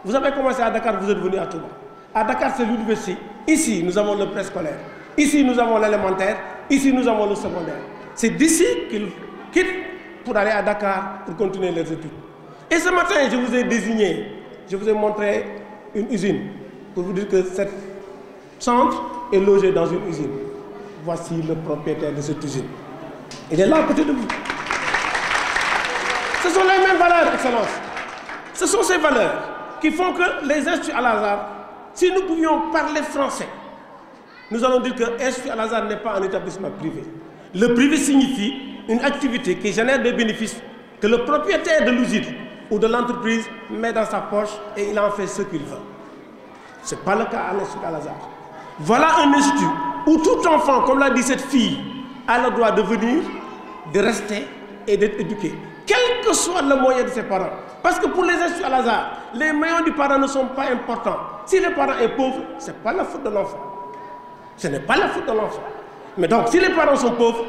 S8: Vous avez commencé à Dakar, vous êtes venu à Touba. À Dakar, c'est l'université. Ici, nous avons le préscolaire. Ici, nous avons l'élémentaire. Ici, nous avons le secondaire. C'est d'ici qu'ils quittent pour aller à Dakar pour continuer leurs études. Et ce matin, je vous ai désigné, je vous ai montré une usine pour vous dire que cet centre est logé dans une usine. Voici le propriétaire de cette usine. Il est là à côté de vous. Ce sont les mêmes valeurs, Excellence. Ce sont ces valeurs qui font que les Instituts Al-Azhar, si nous pouvions parler français, nous allons dire que l'Institut Al-Azhar n'est pas un établissement privé. Le privé signifie une activité qui génère des bénéfices que le propriétaire de l'usine ou de l'entreprise met dans sa poche et il en fait ce qu'il veut. Ce n'est pas le cas à l'Institut Al-Azhar. Voilà un institut où tout enfant, comme l'a dit cette fille, a le droit de venir, de rester et d'être éduqué, quel que soit le moyen de ses parents. Parce que pour les Instituts Al-Azhar, les moyens du parent ne sont pas importants. Si le parent est pauvre, ce n'est pas la faute de l'enfant. Ce n'est pas la faute de l'enfant. Mais donc, si les parents sont pauvres,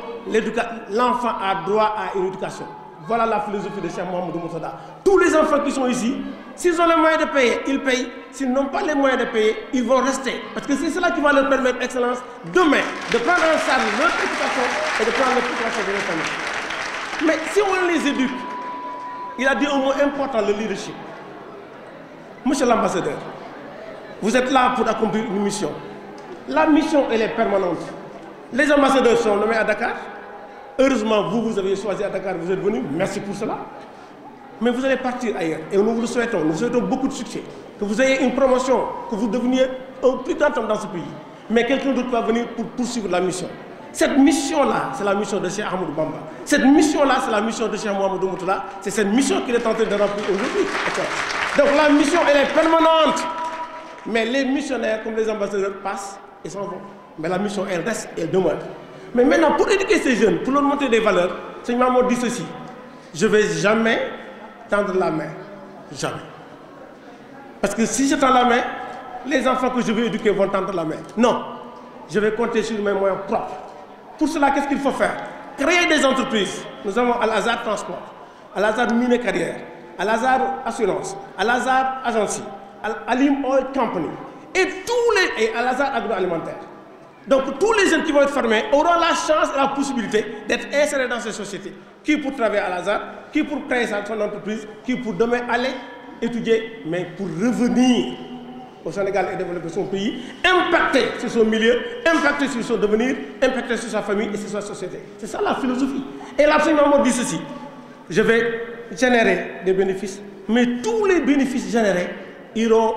S8: l'enfant a droit à une éducation. Voilà la philosophie de Cheikh Mouhamadoul Mourtada. Tous les enfants qui sont ici, s'ils ont les moyens de payer, ils payent. S'ils n'ont pas les moyens de payer, ils vont rester. Parce que c'est cela qui va leur permettre, Excellence, demain, de prendre en charge leur éducation et de prendre l'éducation de leur famille. Mais si on les éduque, il a dit un mot important, le leadership. Monsieur l'ambassadeur, vous êtes là pour accomplir une mission. La mission, elle est permanente. Les ambassadeurs sont nommés à Dakar. Heureusement, vous avez choisi à Dakar, vous êtes venus. Merci pour cela. Mais vous allez partir ailleurs. Et nous vous le souhaitons. Nous vous souhaitons beaucoup de succès. Que vous ayez une promotion, que vous deveniez un plus grand homme dans ce pays. Mais quelqu'un d'autre va venir pour poursuivre la mission. Cette mission-là, c'est la mission de Cheikh Ahmadou Bamba. Cette mission-là, c'est la mission de Cheikh Mouhamadoul Mourtada. C'est cette mission qu'il est en train de remplir aujourd'hui. Donc la mission, elle est permanente. Mais les missionnaires, comme les ambassadeurs, passent et s'en vont. Mais la mission, elle reste, elle demeure. Mais maintenant, pour éduquer ces jeunes, pour leur montrer des valeurs, Seigneur Mamour dit ceci: je ne vais jamais tendre la main. Jamais. Parce que si je tends la main, les enfants que je veux éduquer vont tendre la main. Non. Je vais compter sur mes moyens propres. Pour cela, qu'est-ce qu'il faut faire? Créer des entreprises. Nous avons Al-Azhar Transport, Al-Azhar Mine Carrière, Al-Azhar Assurance, Al-Azhar Agency, Al-Alim Oil Company et Al-Azhar Agroalimentaire. Donc tous les jeunes qui vont être formés auront la chance et la possibilité d'être insérés dans ces sociétés. Qui pour travailler à Al-Azhar, qui pour créer son entreprise, qui pour demain aller étudier, mais pour revenir au Sénégal et développer son pays, impacter sur son milieu, impacter sur son devenir, impacter sur sa famille et sur sa société. C'est ça la philosophie. Et l'enseignement dit ceci: je vais générer des bénéfices, mais tous les bénéfices générés iront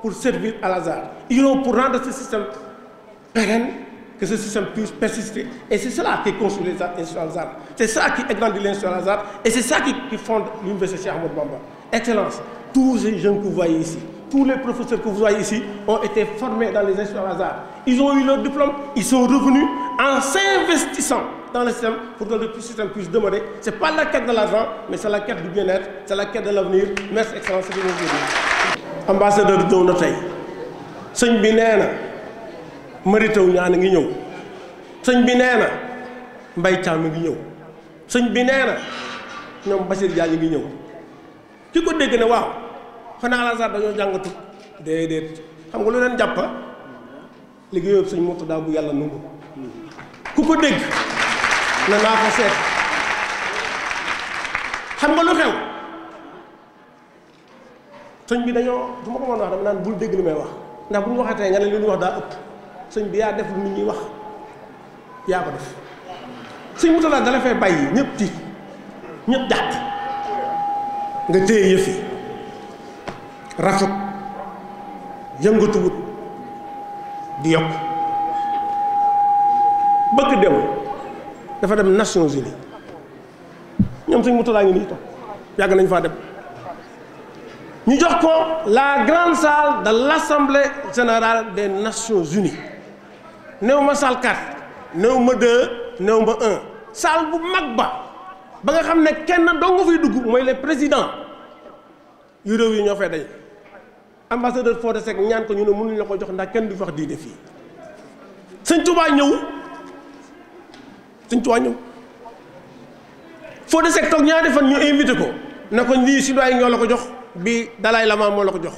S8: pour servir à Al-Azhar, iront pour rendre ce système pérenne, que ce système puisse persister. Et c'est cela qui construit les Instituts Al-Azhar. C'est ça qui agrandit l'Institut Al-Azhar et c'est ça qui fonde l'université Cheikh Ahmadou Bamba. Excellence, tous ces jeunes que vous voyez ici, tous les professeurs que vous voyez ici ont été formés dans les Instituts Al-Azhar. Ils ont eu leur diplôme, ils sont revenus en s'investissant dans le système pour que le système puisse demeurer. Ce n'est pas la quête de l'argent, mais c'est la quête du bien-être, c'est la quête de l'avenir. Merci, Excellence. Ambassadeur de Notay, sëñ bi nee na Mary Teuw Niane ngi ñëw, sëñ bi nee na Mbaye Thiam ngi ñëw, sëñ bi nee na ñoom Bassirou Diagne ngi ñëw. ki ko dégg ne waaw xanaa Al-Azhar dañoo jàngatu déedéet xam nga lu leen jàpp liggéeyoo sëñ Mourtada bu yàlla nangu ku ko dégg na naa ko seet. xam nga lu xew sëñ bi dañoo su ma ko mën a wax dama naan bul dégg li may wax ndax bu ñu waxatee nga ne li ñu wax daa ëpp sëñ bi yaa def lu nit ñuy wax yaa ko def. sëñ Mourtada dala fay bàyyi ñëpp tiit ñëpp jàpp nga téye yëf yi rafet yëngatuwut di yokk. bëgg dem dafa dem Nations Unies ñoom sëñ Mourtada ngi nii toog yàgg nañ faa dem ñu jox ko la grande salle de l'Assemblée générale des Nations Unies néew ma salle 4 néew ma 2 néew ma 1 salle bu mag ba nga xam ne kenn doo nga fiy dugg mooy les présidents yu réew yi ñoo fay daje ambassadeur Fodé Seck ñaan ko ñu ne mënuñ la ko jox ndax kenn du wax diine fii sëñ Touba ñëw Fodé Seck toog ñaari fan ñu invité ko ne ko lii si doy ñoo la ko jox bi Dalai Lama moo la ko jox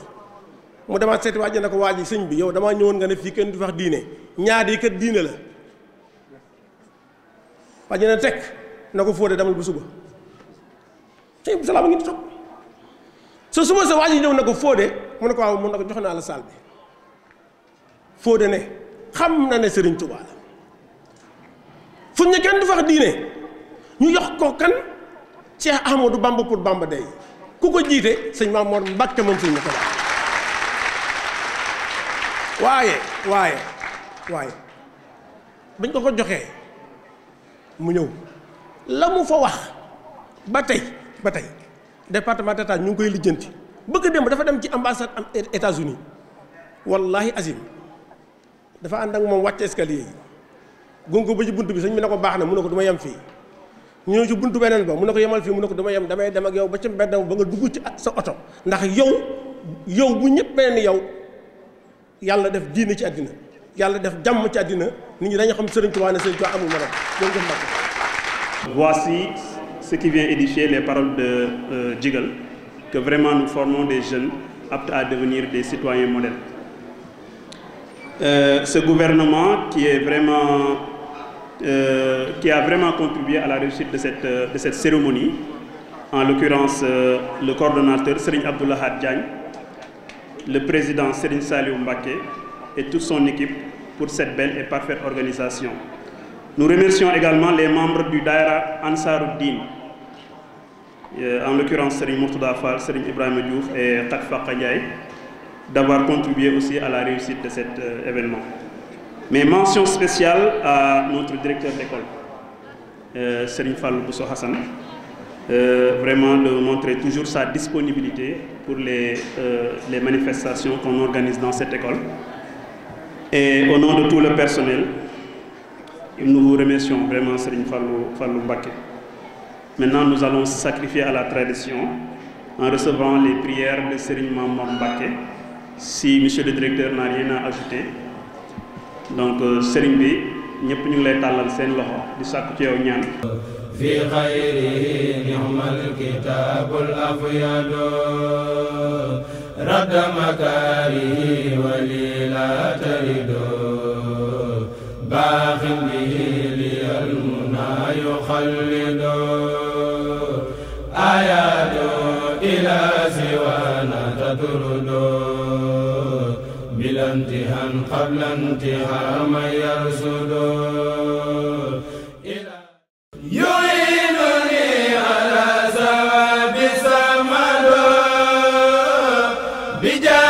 S8: mu demaat seeti waa ji ne ko waa ji sëñ bi yow damaa ñëwoon nga ne fii kenn du wax diine ñaar yi kat diine la waa ji ne teg na ko Fodé demal bu suba sëñ bi salaam a ngi di toog so suba sa waa ji ñëw na ko Fodé mu ne ko waaw mun na ko jox naa la saal bi Fodé ne xam na ne Serigne Touba la fu ñu kenn du wax diine ñu jox ko kan Cheikh Ahmadou Bamba pour Bamba day ku ko jiite sëñ Maam Mor Mbàkke moom sëñ Murtada waaye bañ ko joxee mu ñëw la mu fa wax ba tey département d'État ñu ngi koy lijjanti bëgg dem dafa dem ci ambassade am États-Unis wallahi azim dafa ànd ak moom wàcc escalier yi gunge ba ci bunt bi sëñ bi ne ko baax na mu ne ko du ma yem fii ñu ñëw ci buntu beneen ba mu ne ko yemal fii mu ne ko dama yem damay dem ak yow ba ci mbedd ba nga dugg ci sa oto ndax yow bu ñëpp mel ni yow yàlla def diine ci àddina yàlla def jàmm ci àddina nit ñi dañu xam Serigne Touba ne Serigne Touba amul morom loolu jëm Mbàkke.
S2: Voici ce qui vient édifier les paroles de Djigal, que vraiment nous formons des jeunes aptes à devenir des citoyens modèles. Ce gouvernement qui a vraiment contribué à la réussite de cette cérémonie, en l'occurrence le coordonnateur Serigne Abdoulahad Diagne, le président Serigne Saliou Mbacké et toute son équipe pour cette belle et parfaite organisation. Nous remercions également les membres du Daïra Ansaruddin, en l'occurrence Serigne Mourtada Fall, Serigne Ibrahima Diouf et Khatfa Ndiaye, d'avoir contribué aussi à la réussite de cet événement. Mais mention spéciale à notre directeur d'école, Serigne Fallou Bousso Hassan, vraiment de montrer toujours sa disponibilité pour les manifestations qu'on organise dans cette école. Et au nom de tout le personnel, nous vous remercions vraiment, Serigne Fallou Mbacké. Maintenant, nous allons sacrifier à la tradition en recevant les prières de Serigne Mame Mbacké. Si monsieur le directeur n'a rien à ajouter, donc Serigne bi ñëpp ñu ngi lay tàllal seen loxo di sàkku ci yow ñaan.
S1: fi xayri ni'mal kitaabul afyadu radda makaari walila tarido baaxin bihi liyal muna yuxallido ayado ila siwana tatrudo bila imtihan qabla imtihan ma yarsudo yu'inuni ala sawabi samado bija